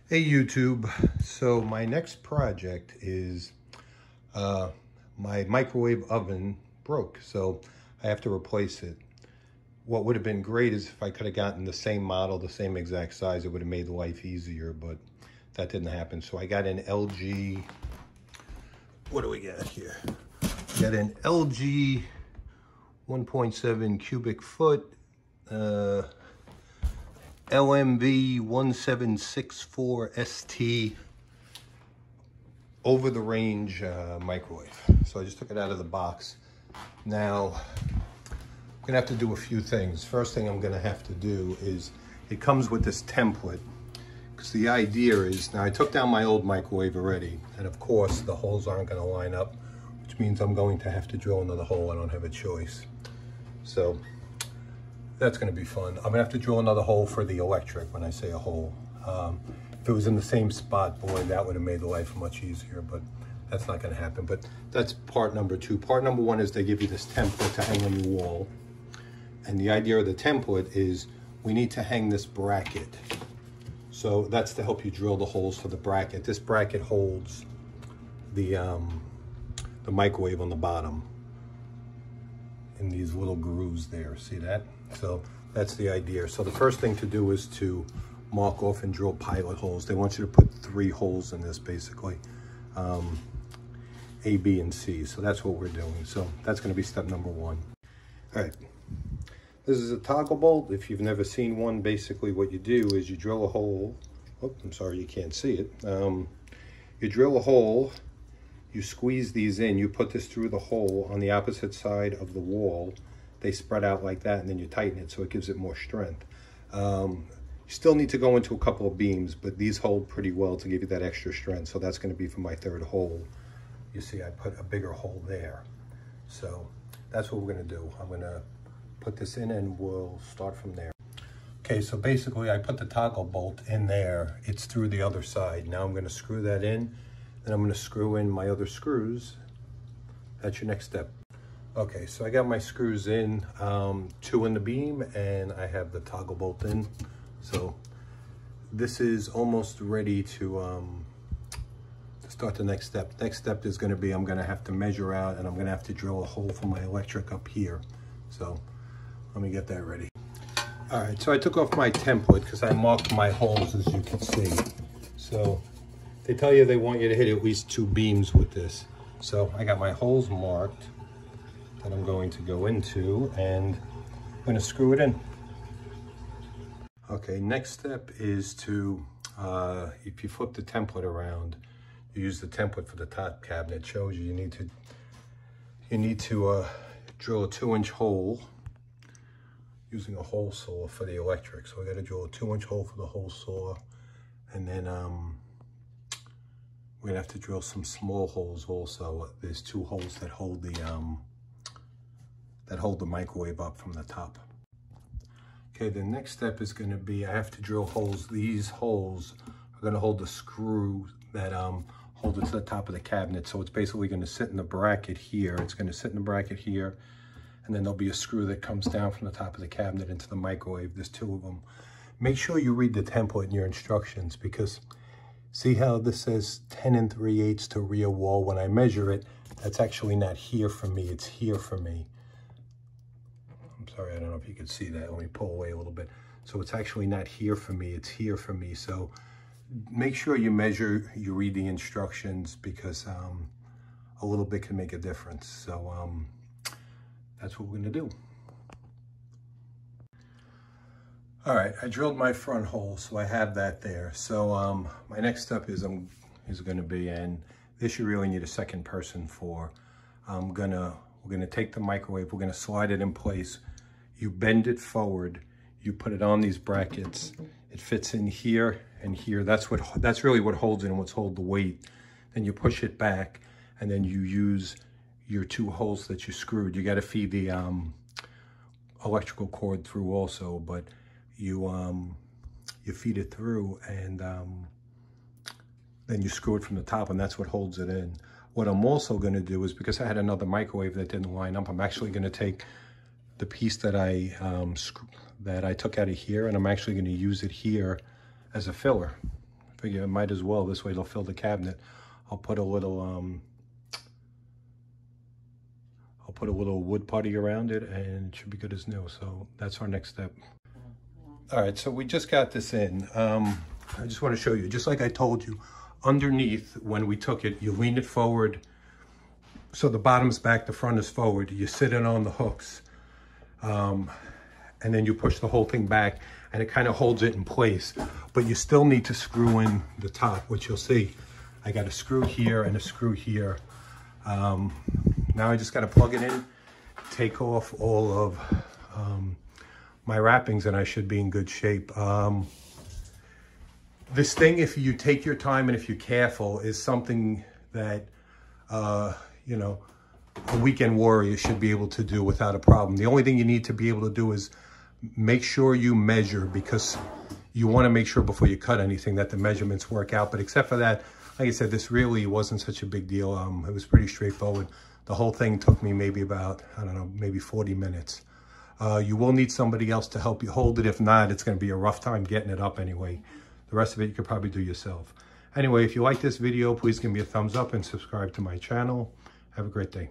Hey YouTube, so my next project is my microwave oven broke, so I have to replace it. What would have been great is if I could have gotten the same model, the same exact size, it would have made life easier, but that didn't happen. So I got an LG, what do we got here? We got an LG 1.7 cubic foot, LMV 1764 ST over the range microwave. So I just took it out of the box. Now I'm gonna have to do a few things. First thing I'm gonna have to do is, it comes with this template, because the idea is, now I took down my old microwave already, and of course the holes aren't gonna line up, which means I'm going to have to drill another hole. I don't have a choice. So that's going to be fun. I'm going to have to drill another hole for the electric when I say a hole. If it was in the same spot, boy, that would have made life much easier, but that's not going to happen. But that's part number two. Part number one is they give you this template to hang on your wall. And the idea of the template is we need to hang this bracket. So that's to help you drill the holes for the bracket. This bracket holds the microwave on the bottom in these little grooves there. See that? So that's the idea. So the first thing to do is to mark off and drill pilot holes. They want you to put 3 holes in this, basically, A, B, and C. So that's what we're doing. So that's going to be step number 1. All right. This is a toggle bolt. If you've never seen one, basically what you do is you drill a hole. Oh, I'm sorry, you can't see it. You drill a hole. You squeeze these in, you put this through the hole on the opposite side of the wall. They spread out like that, and then you tighten it so it gives it more strength. You still need to go into a couple of beams, but these hold pretty well to give you that extra strength. So that's going to be for my 3rd hole. You see I put a bigger hole there. So that's what we're going to do. I'm going to put this in and we'll start from there. Okay, so basically I put the toggle bolt in there. It's through the other side. Now I'm going to screw that in. Then I'm going to screw in my other screws. That's your next step. Okay, so I got my screws in, 2 in the beam, and I have the toggle bolt in. So this is almost ready to start the next step. Next step is going to be, I'm going to have to measure out, and I'm going to have to drill a hole for my electric up here. So let me get that ready. All right, so I took off my template because I marked my holes, as you can see. So they tell you they want you to hit at least 2 beams with this. So I got my holes marked that I'm going to go into, and I'm going to screw it in. Okay, next step is to, if you flip the template around, you use the template for the top cabinet. It shows you need to drill a 2-inch hole using a hole saw for the electric. So I got to drill a 2-inch hole for the hole saw, and then we're gonna have to drill some small holes also. There's 2 holes that hold the microwave up from the top. Okay, the next step is gonna be, I have to drill holes. These holes are gonna hold the screw that hold it to the top of the cabinet. So it's basically gonna sit in the bracket here. It's gonna sit in the bracket here, and then there'll be a screw that comes down from the top of the cabinet into the microwave. There's 2 of them. Make sure you read the template in your instructions, because see how this says 10 3/8 to rear wall? When I measure it, that's actually not here for me, it's here for me. I'm sorry, I don't know if you can see that. Let me pull away a little bit. So it's actually not here for me, it's here for me. So make sure you measure, you read the instructions, because a little bit can make a difference. So that's what we're gonna do. All right, I drilled my front hole, so I have that there. So my next step is going to be, and this you really need a second person for. We're gonna take the microwave, we're gonna slide it in place. You bend it forward, you put it on these brackets. It fits in here and here. That's really what holds it and what's hold the weight. Then you push it back, and then you use your 2 holes that you screwed. You got to feed the electrical cord through also, but you feed it through, and then you screw it from the top, and that's what holds it in. What I'm also going to do is, because I had another microwave that didn't line up, I'm actually going to take the piece that I took out of here, and I'm actually going to use it here as a filler. I figure I might as well. This way it'll fill the cabinet. I'll put a little wood putty around it, and it should be good as new. So that's our next step. All right, so we just got this in. I just want to show you, just like I told you, underneath, when we took it, you lean it forward so the bottom's back, the front is forward. You sit it on the hooks, and then you push the whole thing back, and it kind of holds it in place. But you still need to screw in the top, which you'll see. I got a screw here and a screw here. Now I just got to plug it in, take off all of my wrappings, and I should be in good shape. This thing, if you take your time and if you're careful, is something that, you know, a weekend warrior should be able to do without a problem. The only thing you need to be able to do is make sure you measure, because you want to make sure before you cut anything that the measurements work out. But except for that, like I said, this really wasn't such a big deal. It was pretty straightforward. The whole thing took me maybe about, I don't know, maybe 40 minutes. You will need somebody else to help you hold it. If not, it's going to be a rough time getting it up anyway. The rest of it you could probably do yourself. Anyway, if you like this video, please give me a thumbs up and subscribe to my channel. Have a great day.